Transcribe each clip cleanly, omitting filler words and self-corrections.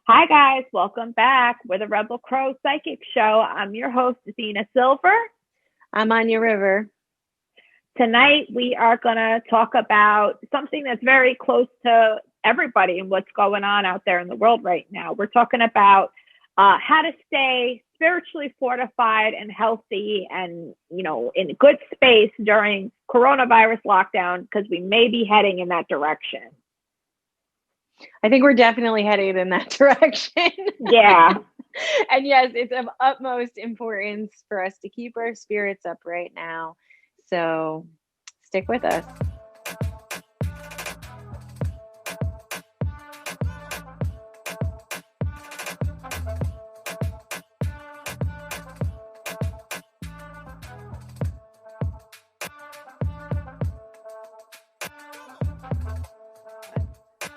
Hi, guys. Welcome back. We're the Rebel Crow Psychic Show. I'm your host, Zena Silver. I'm Anya River. Tonight, we are going to talk about something that's very close to everybody and what's going on out there in the world right now. We're talking about how to stay spiritually fortified and healthy and, in a good space during coronavirus lockdown, because we may be heading in that direction. I think we're definitely headed in that direction. Yeah. And yes, it's of utmost importance for us to keep our spirits up right now. So stick with us.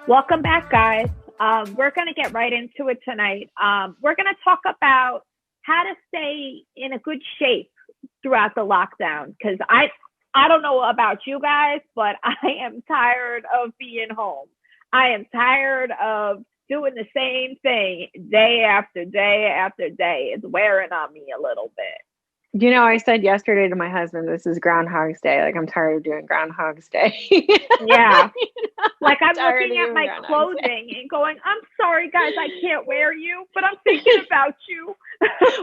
Welcome back, guys. We're going to get right into it tonight. We're going to talk about how to stay in a good shape throughout the lockdown, because I don't know about you guys, but I am tired of being home. I am tired of doing the same thing day after day after day. It's wearing on me a little bit. I said yesterday to my husband, this is Groundhog's Day. Like, I'm tired of doing Groundhog's Day. Yeah. Like, I'm looking at my clothing and going, I'm sorry, guys, I can't wear you, but I'm thinking about you.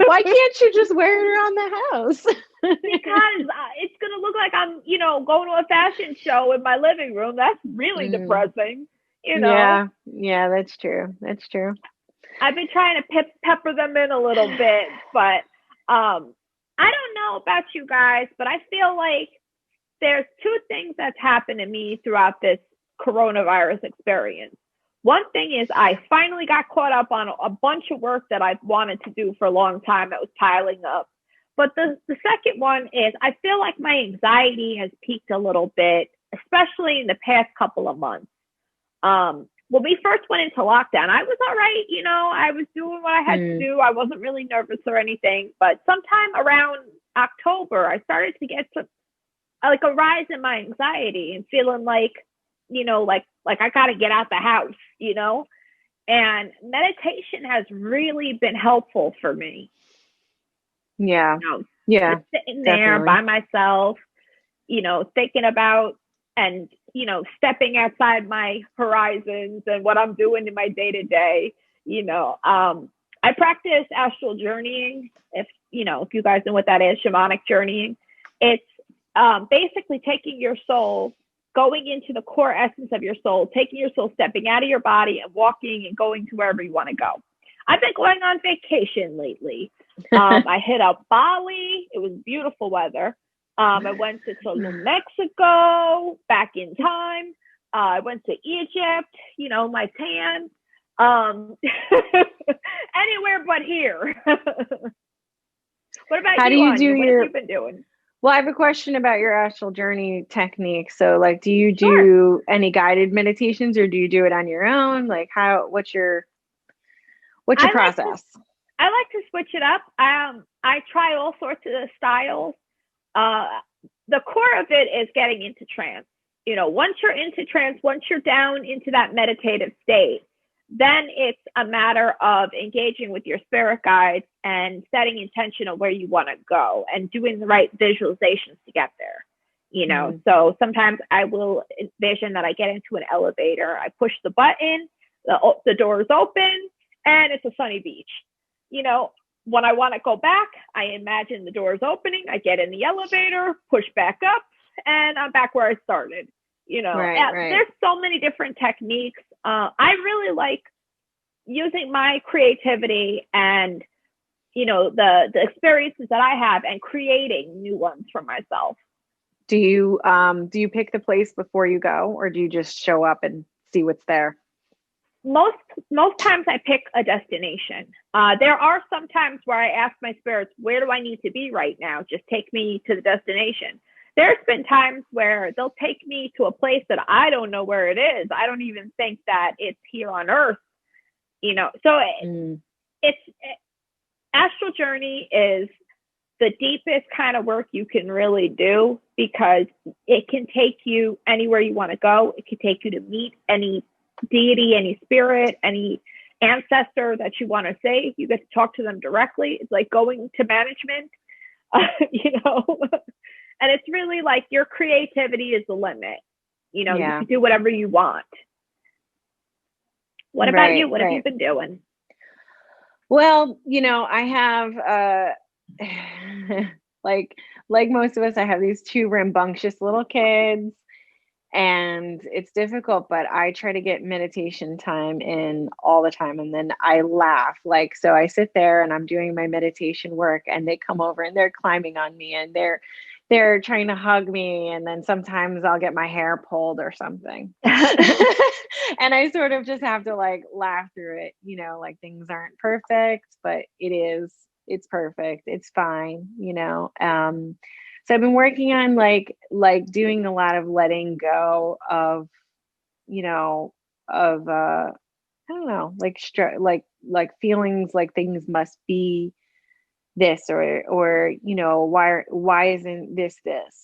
Why can't you just wear it around the house? Because it's going to look like I'm, going to a fashion show in my living room. That's really depressing, Yeah, that's true. That's true. I've been trying to pepper them in a little bit, but I don't know about you guys, but I feel like there's two things that's happened to me throughout this coronavirus experience. One thing is I finally got caught up on a bunch of work that I've wanted to do for a long time that was piling up. But the second one is I feel like my anxiety has peaked a little bit, especially in the past couple of months. When we first went into lockdown, I was all right. I was doing what I had to do. I wasn't really nervous or anything. But sometime around October, I started to get a rise in my anxiety and feeling like, like I got to get out the house, and meditation has really been helpful for me. Yeah. Yeah. Sitting there by myself, thinking about and, stepping outside my horizons and what I'm doing in my day to day. I practice astral journeying. If you guys know what that is, shamanic journeying. It's basically taking your soul, going into the core essence of your soul, taking your soul, stepping out of your body and walking and going to wherever you want to go. I've been going on vacation lately. I hit up Bali. It was beautiful weather. I went to Tulum, Mexico, back in time. I went to Egypt, my tan. Anywhere but here. What about How you, do you Anya? do what have you been doing? Well, I have a question about your astral journey technique. So, like, do you do any guided meditations, or do you do it on your own? Like, what's your process? I like to switch it up. I try all sorts of styles. The core of it is getting into trance. Once you're into trance, once you're down into that meditative state, then it's a matter of engaging with your spirit guides and setting intention on where you want to go and doing the right visualizations to get there. So sometimes I will envision that I get into an elevator, I push the button, the doors open, and it's a sunny beach. When I want to go back, I imagine the doors opening, I get in the elevator, push back up, and I'm back where I started. Right. There's so many different techniques. I really like using my creativity and, the experiences that I have and creating new ones for myself. Do you pick the place before you go, or do you just show up and see what's there? Most times I pick a destination. There are some times where I ask my spirits, where do I need to be right now? Just take me to the destination. There's been times where they'll take me to a place that I don't know where it is. I don't even think that it's here on Earth, So it's astral journey is the deepest kind of work you can really do, because it can take you anywhere you want to go. It can take you to meet any deity, any spirit, any ancestor that you want to say, you get to talk to them directly. It's like going to management, you know, and it's really like your creativity is the limit. You know, you can do whatever you want. What about you? What have you been doing? Well, you know, I have, like most of us, I have these two rambunctious little kids, and it's difficult, but I try to get meditation time in all the time. And then I laugh. Like, so I sit there and I'm doing my meditation work, and they come over and they're climbing on me, and they're trying to hug me. And then sometimes I'll get my hair pulled or something. And I sort of just have to like laugh through it, you know, like things aren't perfect, but it's perfect. It's fine, you know? So I've been working on like doing a lot of letting go of, you know, of, I don't know, like feelings like things must be this, or you know, why isn't this,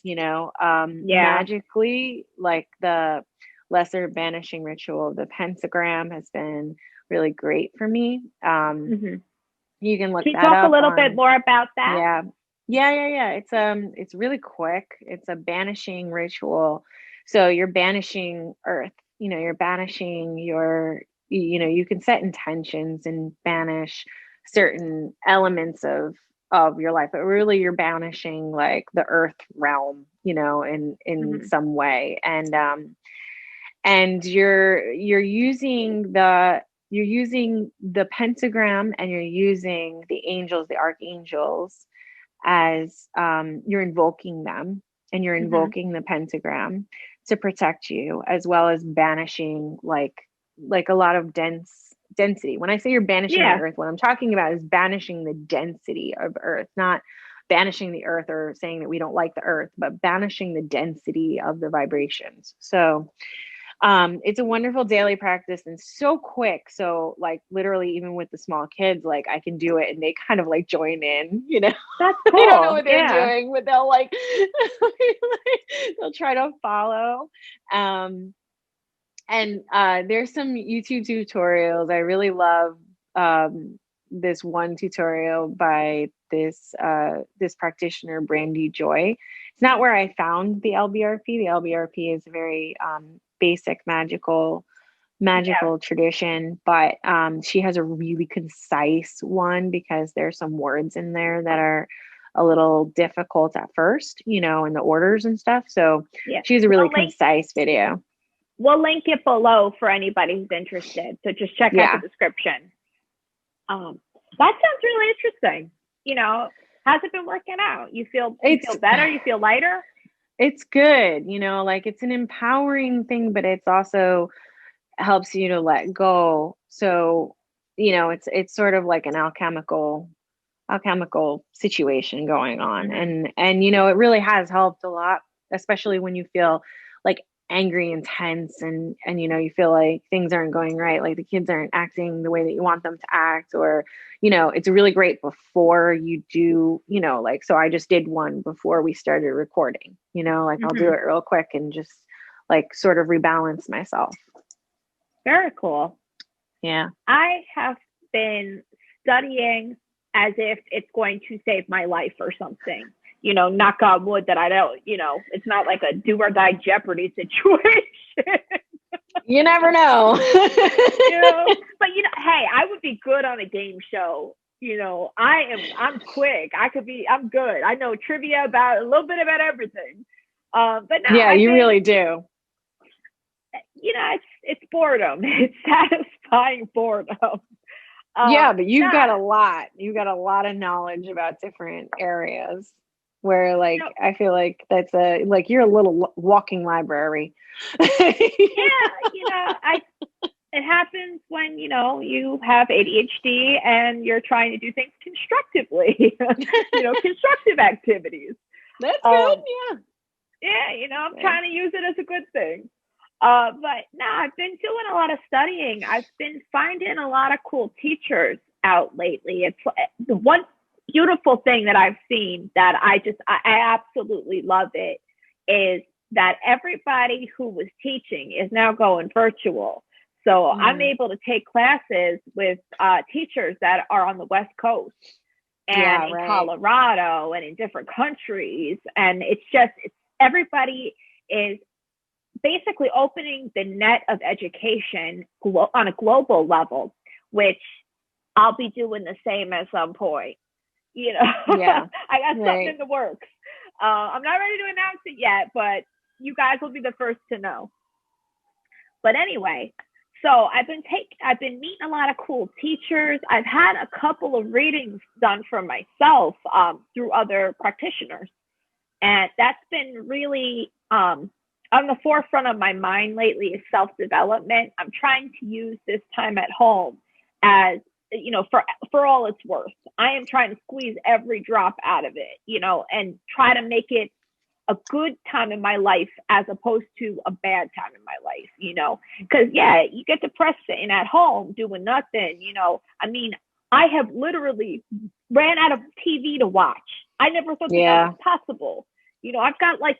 you know? Magically, like the lesser banishing ritual of the pentagram has been really great for me. You can look Can you that talk up a little bit more about that? Yeah. It's really quick. It's a banishing ritual. So you're banishing earth, you know, you're banishing you know, you can set intentions and banish certain elements of your life, but really you're banishing like the earth realm, you know, in some way. And you're using the pentagram, and you're using the angels, the archangels, as you're invoking them, and you're invoking the pentagram to protect you, as well as banishing like a lot of density. When I say you're banishing the earth, what I'm talking about is banishing the density of earth, not banishing the earth or saying that we don't like the earth, but banishing the density of the vibrations. So it's a wonderful daily practice and so quick. So like literally even with the small kids, like I can do it and they kind of like join in, you know. That's cool. They don't know what they're doing, but they'll like they'll try to follow. And there's some YouTube tutorials. I really love this one tutorial by this practitioner, Brandy Joy. It's not where I found the LBRP. The LBRP is a very basic magical tradition, but she has a really concise one, because there's some words in there that are a little difficult at first, you know, in the orders and stuff. So she has a really concise video. We'll link it below for anybody who's interested. So just check out the description. That sounds really interesting. You know, how's it been working out? You feel better? You feel lighter? It's good. You know, like it's an empowering thing, but it's also helps you to let go. So, you know, it's sort of like an alchemical situation going on. And, you know, it really has helped a lot, especially when you feel like angry and tense, and you know, you feel like things aren't going right, like the kids aren't acting the way that you want them to act, or you know, it's really great before you do, you know, like, so I just did one before we started recording, you know, like I'll do it real quick and just like sort of rebalance myself. Very cool. Yeah, I have been studying as if it's going to save my life or something. You know, knock on wood that I don't, you know, it's not like a do or die Jeopardy situation. You never know. You know, but you know, hey, I would be good on a game show. You know, I'm quick. I'm good. I know trivia about a little bit about everything. But no, yeah, you really do. You know, it's boredom. It's satisfying boredom. Yeah, but you've got a lot. You've got a lot of knowledge about different areas. Where like, you know, I feel like that's you're a little walking library. Yeah, you know, it happens when, you know, you have ADHD and you're trying to do things constructively, you know, constructive activities. That's good. Yeah, you know, I'm trying to use it as a good thing. But no, I've been doing a lot of studying. I've been finding a lot of cool teachers out lately. It's the one beautiful thing that I've seen that I absolutely love it is that everybody who was teaching is now going virtual. So I'm able to take classes with teachers that are on the West Coast and in Colorado and in different countries. And it's everybody is basically opening the net of education on a global level, which I'll be doing the same at some point. You know, yeah. I got something in the works. I'm not ready to announce it yet, but you guys will be the first to know. But anyway, so I've been meeting a lot of cool teachers. I've had a couple of readings done for myself through other practitioners. And that's been really on the forefront of my mind lately is self-development. I'm trying to use this time at home as, you know, for all it's worth. I am trying to squeeze every drop out of it, you know, and try to make it a good time in my life as opposed to a bad time in my life, you know, because you get depressed sitting at home doing nothing, you know. I mean, I have literally ran out of TV to watch. I never thought that was possible. You know, I've got like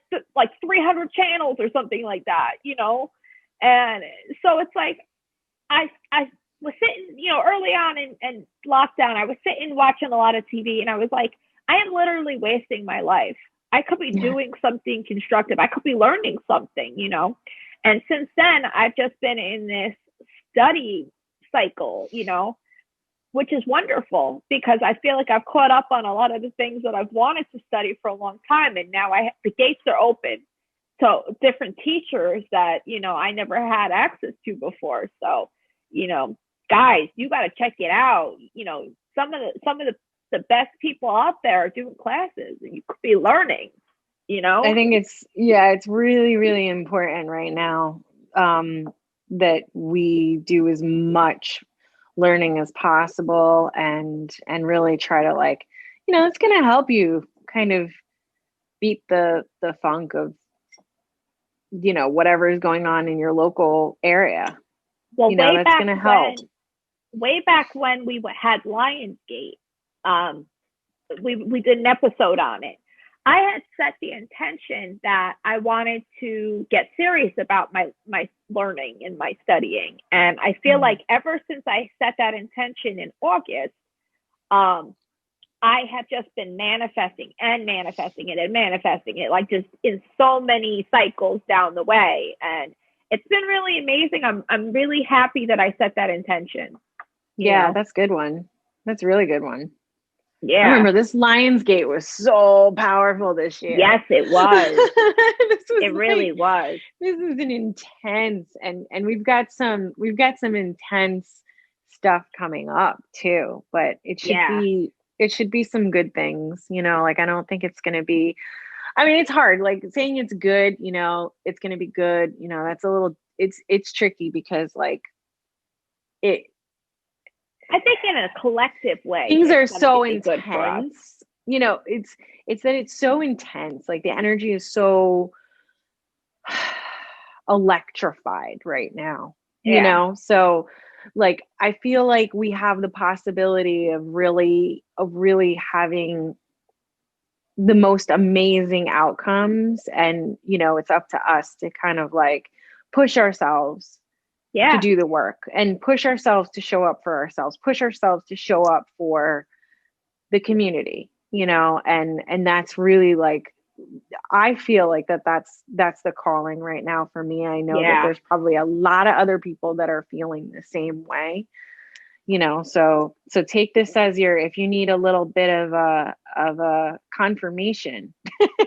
300 channels or something like that, you know, and so it's like I was sitting, you know, early on in lockdown, I was sitting watching a lot of TV, and I was like, I am literally wasting my life. I could be doing something constructive. I could be learning something, you know. And since then, I've just been in this study cycle, you know, which is wonderful because I feel like I've caught up on a lot of the things that I've wanted to study for a long time. And now the gates are open to different teachers that, you know, I never had access to before. So, you know, guys, you got to check it out. You know, some of the best people out there are doing classes and you could be learning, you know. I think it's really, really important right now that we do as much learning as possible and really try to, like, you know, it's going to help you kind of beat the funk of, you know, whatever is going on in your local area. Well, you know, that's going to help. Way back when we had Lionsgate, we did an episode on it. I had set the intention that I wanted to get serious about my learning and my studying. And I feel like ever since I set that intention in August, I have just been manifesting it, like just in so many cycles down the way. And it's been really amazing. I'm really happy that I set that intention. Yeah, that's a good one. That's a really good one. Yeah. I remember this Lionsgate was so powerful this year. Yes, it was. It really was. This is an intense and we've got some intense stuff coming up too, but it should be some good things, you know, like I don't think it's going to be, I mean, it's hard, like saying it's good, you know, it's going to be good, you know, that's a little, it's tricky because like I think in a collective way, things are so intense, you know, it's that it's so intense. Like the energy is so electrified right now, you know? So like, I feel like we have the possibility of really having the most amazing outcomes. And, you know, it's up to us to kind of like push ourselves to do the work and push ourselves to show up for ourselves, push ourselves to show up for the community, you know, and that's really like, I feel like that's the calling right now for me. I know that there's probably a lot of other people that are feeling the same way, you know, so take this as if you need a little bit of a confirmation,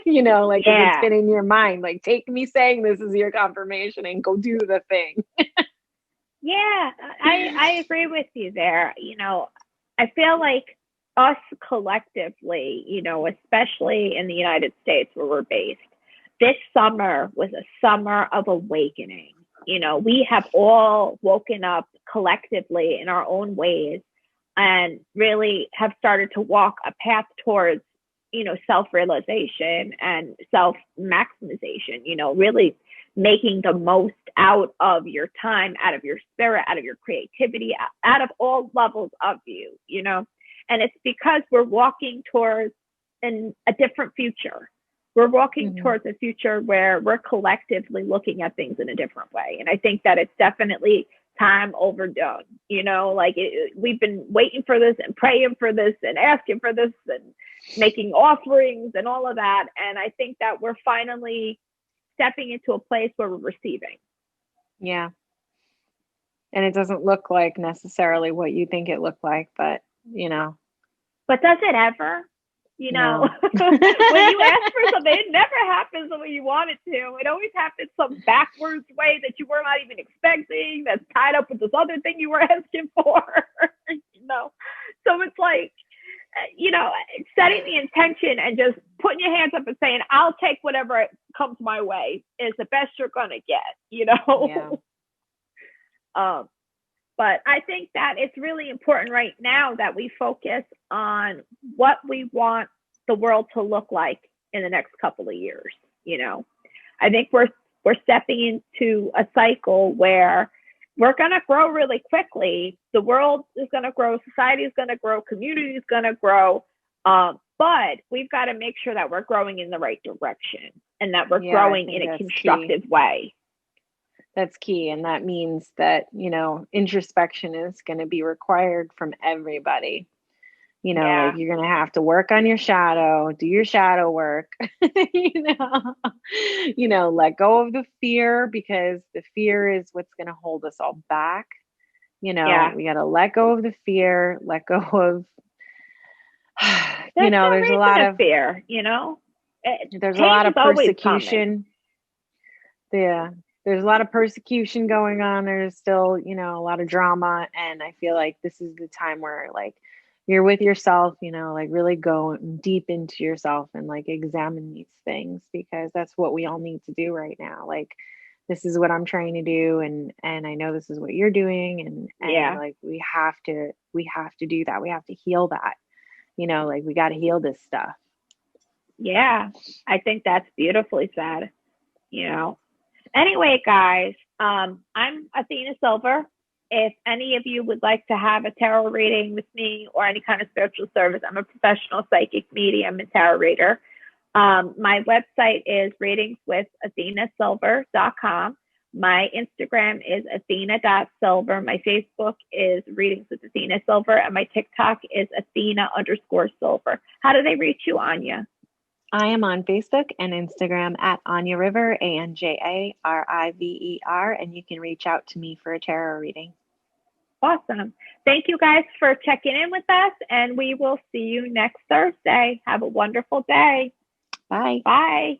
you know, like if it's been in your mind, like take me saying this is your confirmation and go do the thing. Yeah, I agree with you there. You know, I feel like us collectively, you know, especially in the United States where we're based, this summer was a summer of awakening. You know, we have all woken up collectively in our own ways and really have started to walk a path towards, you know, self-realization and self-maximization, you know, really making the most out of your time, out of your spirit, out of your creativity, out of all levels of you, you know. And it's because we're walking towards a different future. We're walking towards a future where we're collectively looking at things in a different way. And I think that it's definitely time overdone. You know, like we've been waiting for this and praying for this and asking for this and making offerings and all of that. And I think that we're finally stepping into a place where we're receiving. Yeah. And it doesn't look like necessarily what you think it looked like, but you know. But does it ever? You know, No. when you ask for something, it never happens the way you want it to. It always happens some backwards way that you were not even expecting, that's tied up with this other thing you were asking for. You know, so it's like, you know, setting the intention and just putting your hands up and saying, I'll take whatever comes my way is the best you're going to get, you know? Yeah. But I think that it's really important right now that we focus on what we want the world to look like in the next couple of years. You know, I think we're stepping into a cycle where we're going to grow really quickly. The world is going to grow, society is going to grow, community is going to grow. But we've got to make sure that we're growing in the right direction and that we're growing in a constructive way. That's key. And that means that, you know, introspection is going to be required from everybody. You know, like you're going to have to work on your shadow, do your shadow work, you know, let go of the fear, because the fear is what's going to hold us all back. You know, we got to let go of the fear, let go of, you know, there's a lot of fear, you know, there's a lot of persecution. Yeah. There's a lot of persecution going on. There's still, you know, a lot of drama. And I feel like this is the time where like you're with yourself, you know, like really go deep into yourself and like examine these things, because that's what we all need to do right now. Like, this is what I'm trying to do. And I know this is what you're doing. And like, we have to do that. We have to heal that, you know, like we got to heal this stuff. Yeah. I think that's beautifully said, you know. Anyway, guys, I'm Athena Silver. If any of you would like to have a tarot reading with me or any kind of spiritual service, I'm a professional psychic medium and tarot reader. My website is readingswithathenasilver.com. My Instagram is athena.silver. My Facebook is Readings with Athena Silver. And my TikTok is Athena_silver. How do they reach you, Anya? I am on Facebook and Instagram at Anya River, ANJARIVER, and you can reach out to me for a tarot reading. Awesome. Thank you guys for checking in with us, and we will see you next Thursday. Have a wonderful day. Bye. Bye.